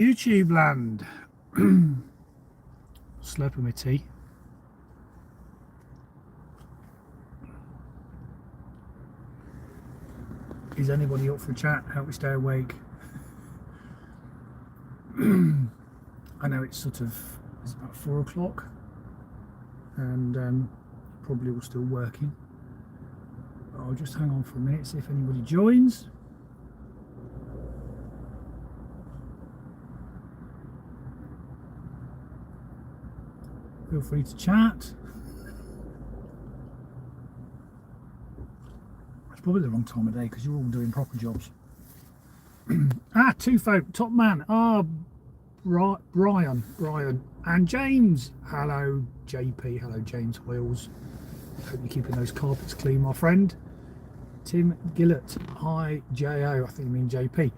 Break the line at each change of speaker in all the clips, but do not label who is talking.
YouTube land. Slurping my tea. Is anybody up for a chat? Help me stay awake. I know it's it's about 4 o'clock and probably all still working. I'll just hang on for a minute, see if anybody joins. Feel free to chat. It's probably the wrong time of day because you're all doing proper jobs. Two folk, top man. Brian and James. Hello JP, hello James Hoyles. Hope you're keeping those carpets clean, my friend. Tim Gillett, hi JO, I think you mean JP.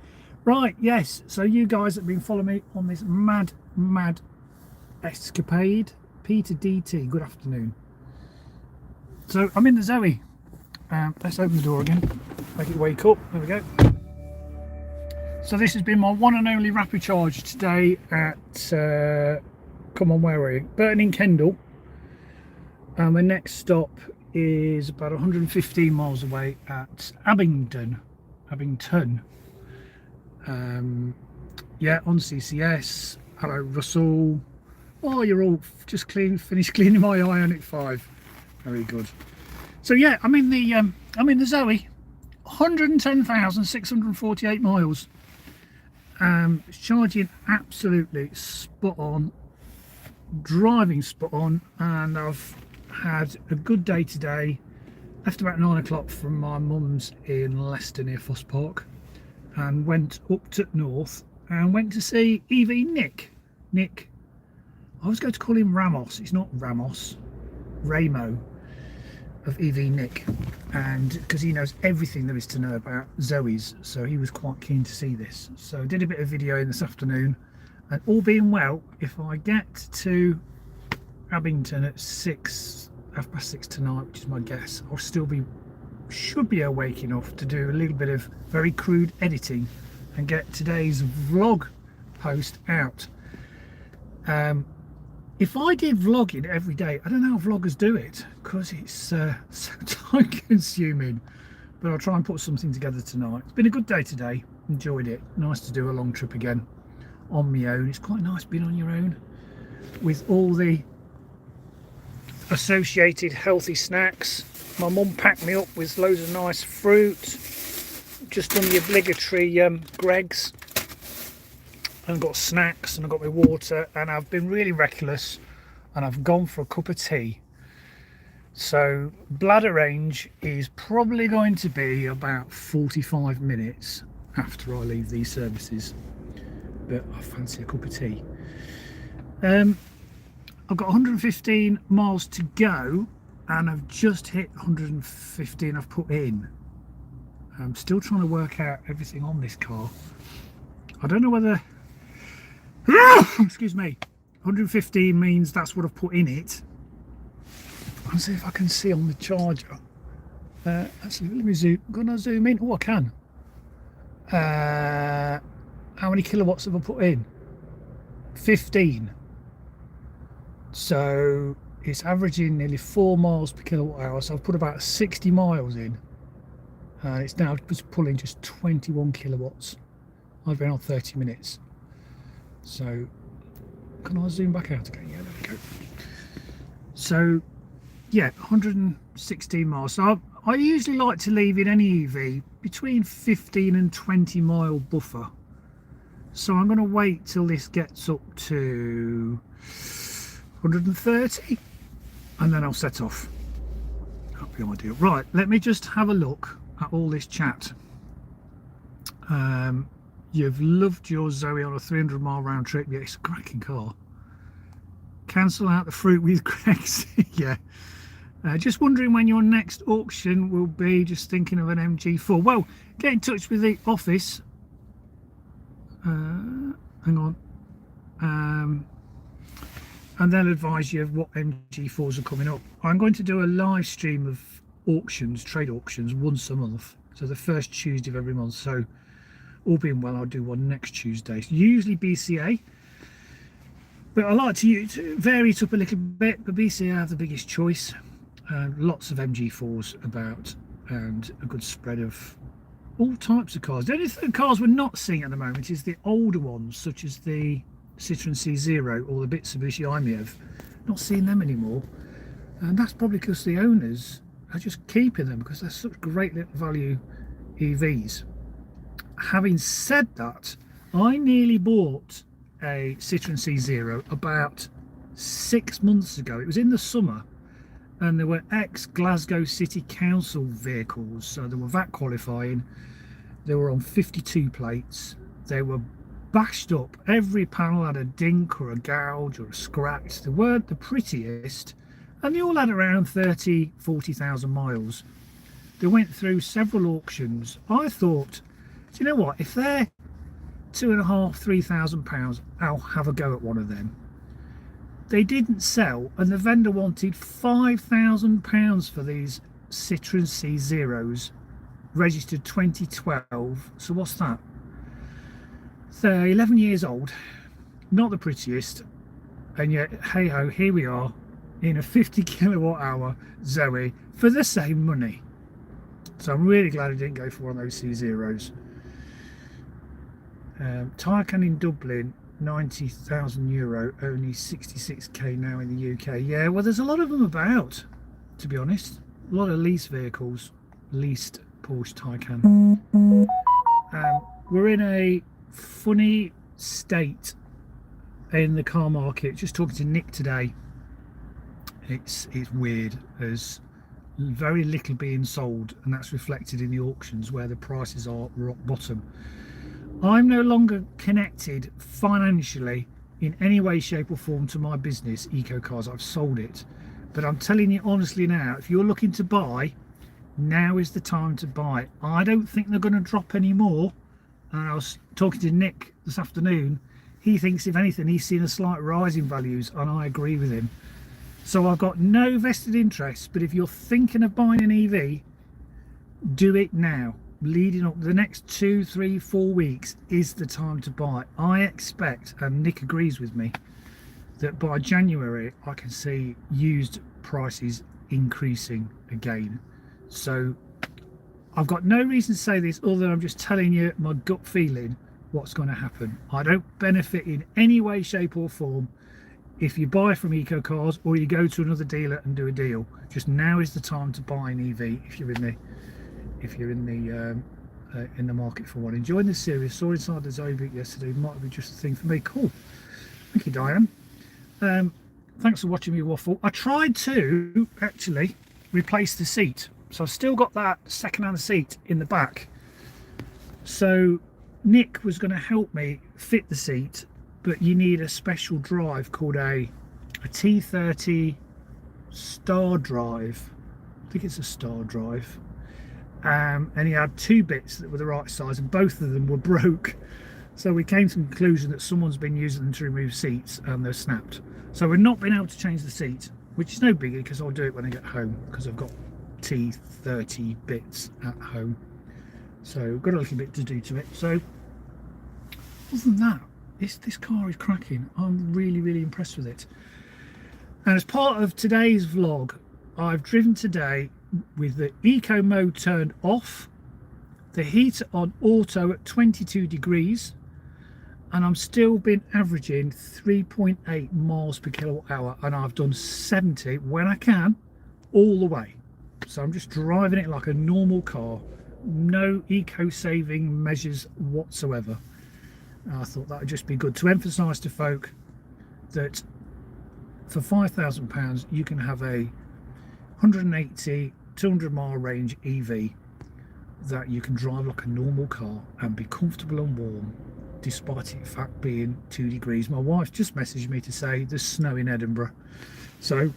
Right, yes, so you guys have been following me on this mad escapade. Peter DT, good afternoon. So I'm in the Zoe. Let's open the door again, make it wake up. There we go. So this has been my one and only rapid charge today at come on, where are we? Burton in Kendal. My next stop is about 115 miles away at Abingdon. Yeah, on CCS. Hello Russell. Oh, you're all just finished cleaning my Ioniq 5. Very good. So yeah, I'm in the Zoe. 110,648 miles. It's charging absolutely spot on, driving spot on, and I've had a good day today. Left about 9 o'clock from my mum's in Leicester near Foss Park and went up to north and went to see EV Nick. I was going to call him Ramos. It's not Ramos, Ramo of EV Nick, and because he knows everything there is to know about Zoes, so he was quite keen to see this. So I did a bit of videoing this afternoon, and all being well, if I get to Abingdon at 6:30 tonight, which is my guess, I'll should be awake enough to do a little bit of very crude editing and get today's vlog post out. If I did vlogging every day, I don't know how vloggers do it because it's so time consuming, but I'll try and put something together tonight. It's been a good day today, enjoyed it. Nice to do a long trip again on my own. It's quite nice being on your own with all the associated healthy snacks. My mum packed me up with loads of nice fruit, just done the obligatory Greggs, and got snacks, and I got my water, and I've been really reckless and I've gone for a cup of tea. So bladder range is probably going to be about 45 minutes after I leave these services, but I fancy a cup of tea. I've got 115 miles to go and I've just hit 115 I've put in. I'm still trying to work out everything on this car. I don't know whether excuse me, 115 means that's what I've put in it. I'll see if I can see on the charger. Actually, let me zoom. I'm gonna zoom in. Oh, I can. How many kilowatts have I put in? 15. So it's averaging nearly 4 miles per kilowatt hour. So I've put about 60 miles in. It's now just pulling just 21 kilowatts. I've been on 30 minutes. So can I zoom back out again? Yeah, there we go. So yeah, 116 miles. So I usually like to leave in any EV between 15 and 20 mile buffer. So I'm going to wait till this gets up to 130 and then I'll set off. That'll be ideal. Right, let me just have a look at all this chat. You've loved your Zoe on a 300-mile round trip. Yeah, it's a cracking car. Cancel out the fruit with Greggs. Yeah. Just wondering when your next auction will be. Just thinking of an MG4. Well, get in touch with the office. Hang on. And they'll advise you of what MG4s are coming up. I'm going to do a live stream of auctions, trade auctions, once a month. So the first Tuesday of every month. So all being well, I'll do one next Tuesday. It's usually BCA, but I like to vary it up a little bit, but BCA have the biggest choice. Lots of MG4s about, and a good spread of all types of cars. The only cars we're not seeing at the moment is the older ones, such as the Citroen C0 or the Mitsubishi i-MiEV. Not seeing them anymore, and that's probably because the owners are just keeping them because they're such great little value EVs. Having said that, I nearly bought a Citroen C0 about 6 months ago. It was in the summer, and there were ex-Glasgow City Council vehicles, so they were VAT qualifying. They were on 52 plates. They were bashed up. Every panel had a dink or a gouge or a scratch. They weren't the prettiest, and they all had around 40,000 miles. They went through several auctions. I thought, do you know what, if they're £2,500–3,000, I'll have a go at one of them. They didn't sell, and the vendor wanted £5,000 for these Citroen C0s, registered 2012. So what's that? So 11 years old, not the prettiest, and yet hey ho, here we are in a 50 kilowatt hour Zoe for the same money. So I'm really glad I didn't go for one of those C0s. Taycan in Dublin, €90,000, only 66k now in the UK. Yeah, well, there's a lot of them about, to be honest. A lot of lease vehicles, leased Porsche Taycan. We're in a funny state in the car market. Just talking to Nick today, it's weird. There's very little being sold, and that's reflected in the auctions where the prices are rock bottom. I'm no longer connected financially in any way, shape or form to my business, Eco Cars. I've sold it. But I'm telling you honestly now, if you're looking to buy, now is the time to buy. I don't think they're going to drop any more. And I was talking to Nick this afternoon. He thinks, if anything, he's seen a slight rise in values, and I agree with him. So I've got no vested interest, but if you're thinking of buying an EV, do it now. Leading up the next 2, 3, 4 weeks is the time to buy. I expect, and Nick agrees with me, that by January I can see used prices increasing again. So I've got no reason to say this other than I'm just telling you my gut feeling what's going to happen. I don't benefit in any way, shape or form if you buy from Eco Cars or you go to another dealer and do a deal. Just now is the time to buy an EV if you're in the market for one. Enjoying this series. Saw inside the Zoe yesterday. Might be just a thing for me. Cool. Thank you, Diane. Thanks for watching me waffle. I tried to actually replace the seat, so I've still got that second-hand seat in the back. So Nick was going to help me fit the seat, but you need a special drive called a T30 Star Drive. I think it's a Star Drive. And he had 2 bits that were the right size, and both of them were broke. So we came to the conclusion that someone's been using them to remove seats and they're snapped. So we've not been able to change the seat, which is no biggie because I'll do it when I get home, because I've got T30 bits at home. So I've got a little bit to do to it. So other than that, this car is cracking. I'm really impressed with it. And as part of today's vlog, I've driven today with the eco mode turned off, the heater on auto at 22 degrees, and I'm still been averaging 3.8 miles per kilowatt hour, and I've done 70 when I can all the way. So I'm just driving it like a normal car, no eco-saving measures whatsoever. And I thought that would just be good to emphasize to folk that for £5,000 you can have a 180 200 mile range EV that you can drive like a normal car and be comfortable and warm, despite it in fact being 2 degrees. My wife just messaged me to say there's snow in Edinburgh, so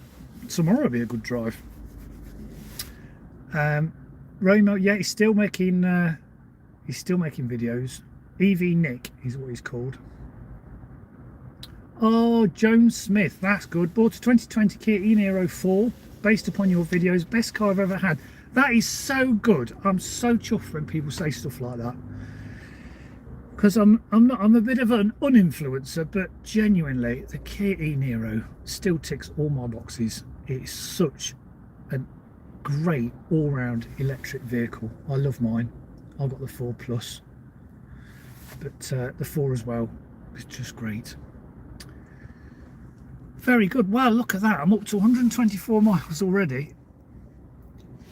tomorrow will be a good drive. Roma, yeah, he's still making videos. EV Nick is what he's called. Oh, Jones Smith, that's good. Bought a 2020 Kia e-Niro 4 based upon your videos. Best car I've ever had. That is so good. I'm so chuffed when people say stuff like that. because I'm a bit of an uninfluencer, but genuinely the Kia e-Niro still ticks all my boxes. It's such a great all-round electric vehicle. I love mine. I've got the 4 Plus, but the 4 as well is just great. Very good. Wow, look at that. I'm up to 124 miles already.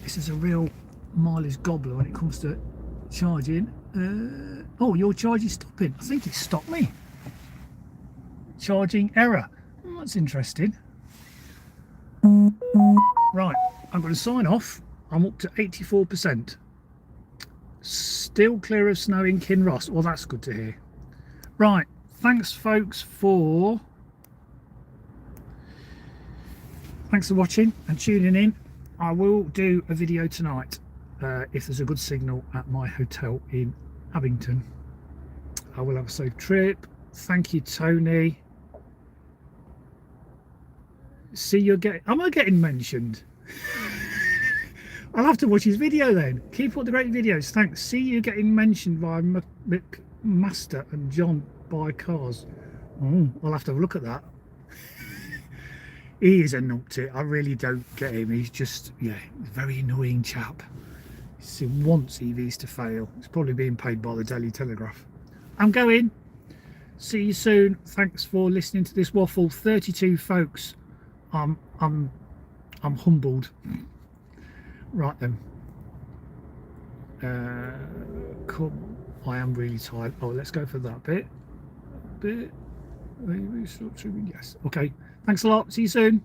This is a real mileage gobbler when it comes to charging. Oh, your charge is stopping. I think it stopped me. Charging error. Oh, that's interesting. Right, I'm going to sign off. I'm up to 84%. Still clear of snow in Kinross. Well, that's good to hear. Right, thanks folks for watching and tuning in. I will do a video tonight if there's a good signal at my hotel in Abington. I will have a safe trip. Thank you, Tony. See you again. Am I getting mentioned? I'll have to watch his video then. Keep up the great videos. Thanks. See you getting mentioned by McMaster and John by cars. I'll have to have a look at that. He is a nutty. I really don't get him. He's just, yeah, a very annoying chap. He wants EVs to fail. He's probably being paid by the Daily Telegraph. I'm going. See you soon. Thanks for listening to this waffle. 32 folks. I'm humbled. Right then. Come. I am really tired. Oh, let's go for that bit. Yes. Okay. Thanks a lot. See you soon.